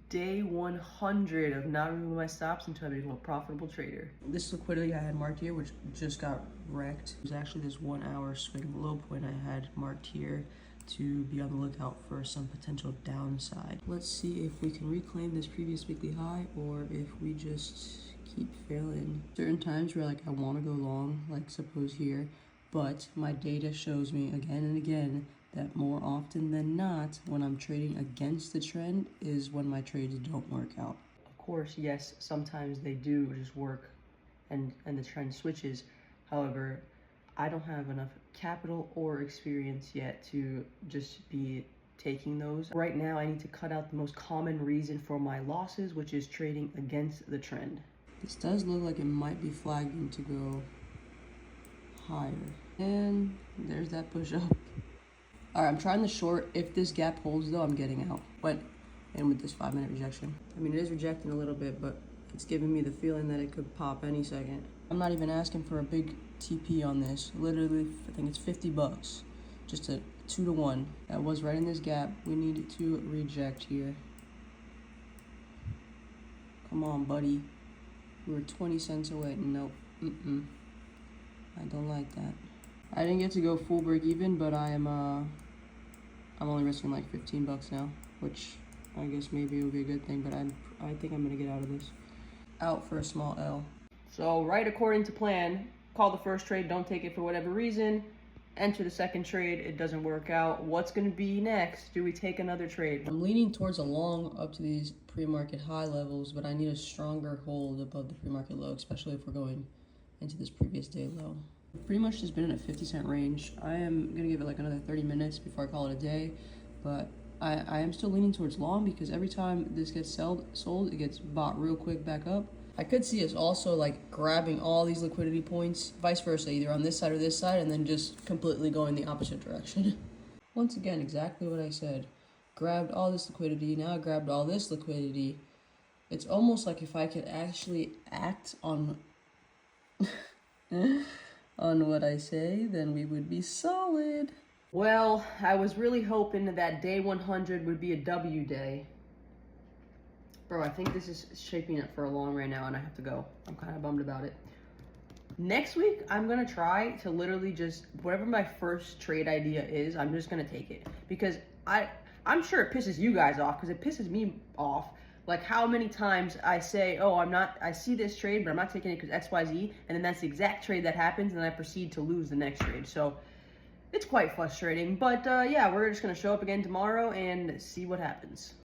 day 100 of not removing my stops until I become a profitable trader. This liquidity I had marked here, which just got wrecked, it was actually this 1 hour swing low point I had marked here to be on the lookout for some potential downside. Let's see if we can reclaim this previous weekly high or if we just keep failing. Certain times where I want to go long, like suppose here, but my data shows me again and again that more often than not, when I'm trading against the trend is when my trades don't work out. Of course, yes, sometimes they do just work and the trend switches. However, I don't have enough capital or experience yet to just be taking those. Right now, I need to cut out the most common reason for my losses, which is trading against the trend. This does look like it might be flagging to go higher. And there's that push up. All right, I'm trying the short. If this gap holds though, I'm getting out. Went in with this 5-minute rejection. I mean, it is rejecting a little bit, but it's giving me the feeling that it could pop any second. I'm not even asking for a big TP on this. Literally, I think it's 50 bucks. Just a 2-to-1. That was right in this gap. We need to reject here. Come on, buddy. We were 20 cents away. Nope. I don't like that. I didn't get to go full break even, but I'm only risking like 15 bucks now, which I guess maybe it would be a good thing, but I think I'm gonna get out of this. Out for a small L. So right according to plan, call the first trade, don't take it for whatever reason. Enter the second trade, it doesn't work out. What's gonna be next? Do we take another trade? I'm leaning towards a long up to these pre-market high levels, but I need a stronger hold above the pre-market low, especially if we're going into this previous day low. Pretty much just been in a 50-cent range. I am gonna give it like another 30 minutes before I call it a day, but I am still leaning towards long because every time this gets sold, it gets bought real quick back up. I could see us also like grabbing all these liquidity points, vice versa, either on this side or this side, and then just completely going the opposite direction. Once again, exactly what I said. Grabbed all this liquidity, now I grabbed all this liquidity. It's almost like if I could actually act on on what I say, then we would be solid. Well, I was really hoping that day 100 would be a W day. Bro, I think this is shaping up for a long right now and I have to go. I'm kind of bummed about it. Next week, I'm gonna try to literally just, whatever my first trade idea is, I'm just gonna take it. Because I'm sure it pisses you guys off, because it pisses me off. Like how many times I say, oh, I see this trade, but I'm not taking it because X, Y, Z, and then that's the exact trade that happens, and then I proceed to lose the next trade. So it's quite frustrating, but yeah, we're just gonna show up again tomorrow and see what happens.